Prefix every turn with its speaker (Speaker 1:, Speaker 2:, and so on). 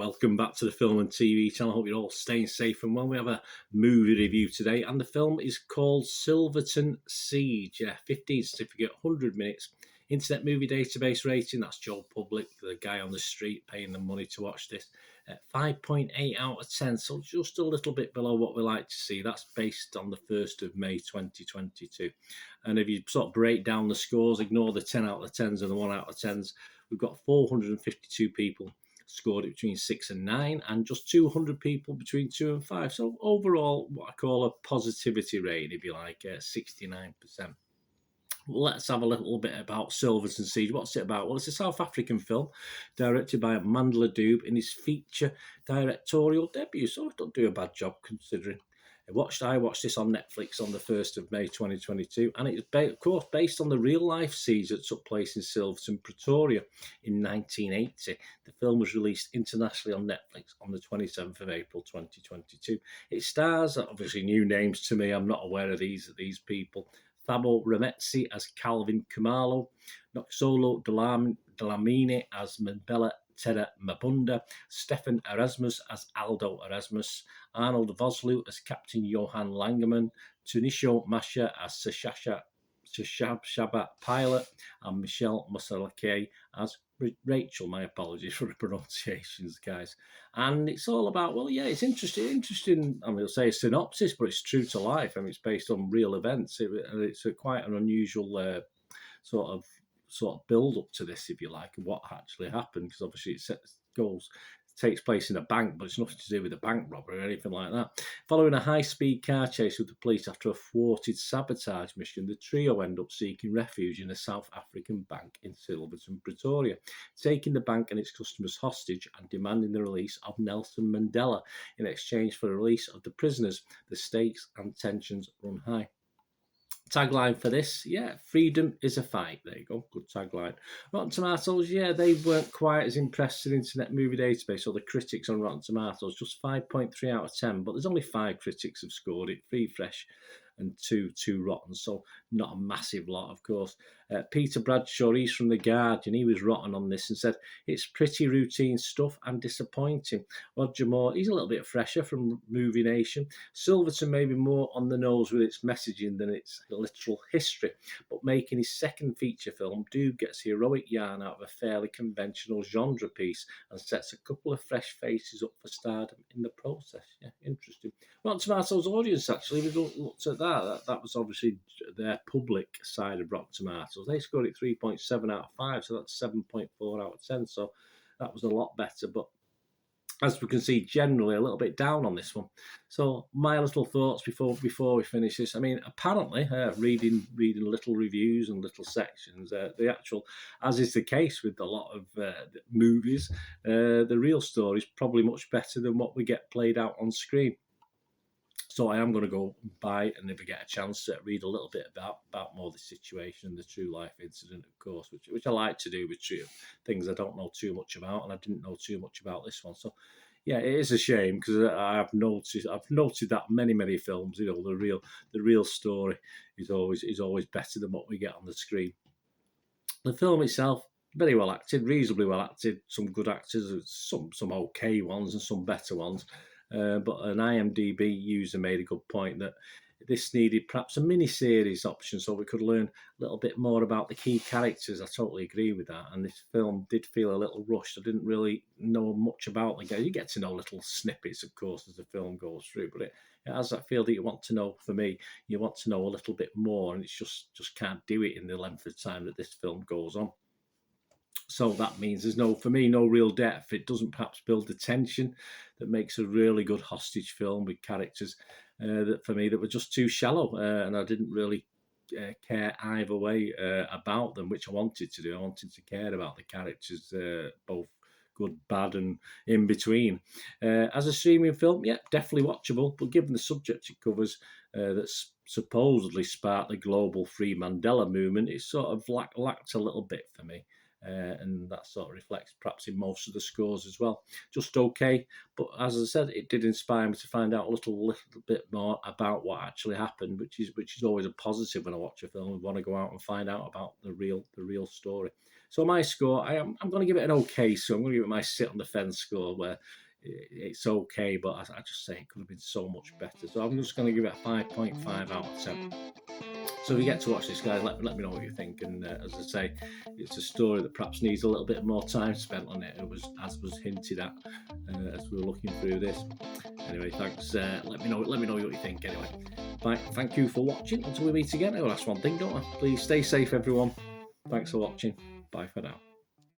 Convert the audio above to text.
Speaker 1: welcome back to the Film and TV channel. I hope you're all staying safe and well. We have a movie review today, and the film is called Silverton Siege. 15 certificate, 100 minutes. Internet Movie Database rating, that's Joe Public, the guy on the street paying the money to watch this. 5.8 out of 10, so just a little bit below what we like to see. That's based on the 1st of May 2022. And if you sort of break down the scores, ignore the 10 out of 10s and the 1 out of 10s, we've got 452 people scored it between 6 and 9, and just 200 people between 2 and 5. So overall, what I call a positivity rate, if you like, 69%. Let's have a little bit about Silverton Siege. What's it about? Well, it's a South African film directed by Mandela Dube in his feature directorial debut, so it don't do a bad job considering. I watched this on Netflix on the 1st of May 2022, and it's of course based on the real-life siege that took place in Silverton, Pretoria in 1980. The film was released internationally on Netflix on the 27th of April 2022. It stars, obviously new names to me, I'm not aware of these people, Thabo Rametsi as Calvin Kumalo, Noxolo Dlamini as Mbele Tere Mabunda, Stefan Erasmus as Aldo Erasmus, Arnold Vosloo as Captain Johan Langerman, Tunisho Masha as Shaba Pilot, and Michelle Musalake as Rachel. My apologies for the pronunciations, guys. And it's all about, well, yeah, it's interesting. I mean, I'll say a synopsis, but it's true to life. I mean, it's based on real events. It's quite an unusual sort of build up to this, if you like, and what actually happened, because obviously it takes place in a bank, but it's nothing to do with a bank robbery or anything like that. Following a high-speed car chase with the police after a thwarted sabotage mission, the trio end up seeking refuge in a South African bank in Silverton, Pretoria, taking the bank and its customers hostage and demanding the release of Nelson Mandela in exchange for the release of the prisoners. The stakes and tensions run high. Tagline for this, yeah, freedom is a fight. There you go, good tagline. Rotten Tomatoes, yeah, they weren't quite as impressed with Internet Movie Database or the critics on Rotten Tomatoes, just 5.3 out of 10, but there's only 5 critics have scored it, 3 fresh and 2 rotten, so not a massive lot, of course. Peter Bradshaw, he's from The Guardian, he was rotten on this and said, it's pretty routine stuff and disappointing. Roger Moore, he's a little bit fresher from Movie Nation. Silverton may be more on the nose with its messaging than its literal history, but making his second feature film, Dube gets a heroic yarn out of a fairly conventional genre piece and sets a couple of fresh faces up for stardom in the process. Yeah, interesting. Rotten Tomatoes audience, actually, we looked at that. That was obviously their public side of Rotten Tomatoes. They scored it 3.7 out of 5, so that's 7.4 out of 10. So that was a lot better. But as we can see, generally a little bit down on this one. So my little thoughts before we finish this. I mean, apparently, reading little reviews and little sections, the actual, as is the case with a lot of movies, the real story is probably much better than what we get played out on screen. So I am going to go by and if I get a chance to read a little bit about more of the situation and the true life incident, of course, which I like to do with true things I don't know too much about, and I didn't know too much about this one. So yeah, it is a shame because I've noted that many films, you know, the real story is always better than what we get on the screen. The film itself, very well acted, reasonably well acted, some good actors, some okay ones and some better ones. But an IMDB user made a good point that this needed perhaps a mini-series option so we could learn a little bit more about the key characters. I totally agree with that. And this film did feel a little rushed. I didn't really know much about the guy. You get to know little snippets, of course, as the film goes through. But it has that feel that you want to know, for me, you want to know a little bit more. And it's just can't do it in the length of time that this film goes on. So that means there's no real depth. It doesn't perhaps build the tension that makes a really good hostage film with characters that for me that were just too shallow, and I didn't really care either way about them, which I wanted to do. I wanted to care about the characters, both good, bad, and in between. As a streaming film, yeah, definitely watchable, but given the subject it covers that's supposedly sparked the global Free Mandela movement, it sort of lacked a little bit for me. and that sort of reflects perhaps in most of the scores as well. Just okay, but as I said, it did inspire me to find out a little bit more about what actually happened, which is always a positive when I watch a film. I want to go out and find out about the real story. So my score, I'm going to give it an okay. So I'm going to give it my sit on the fence score, where it's okay, but I just say it could have been so much better. So I'm just going to give it a 5.5 out of 10. So if you get to watch this, guys, let me know what you think. And as I say, it's a story that perhaps needs a little bit more time spent on it. As was hinted at as we were looking through this. Anyway, thanks. Let me know what you think. Anyway, bye. Thank you for watching. Until we meet again. Oh, that's one thing, don't I? Please stay safe, everyone. Thanks for watching. Bye for now.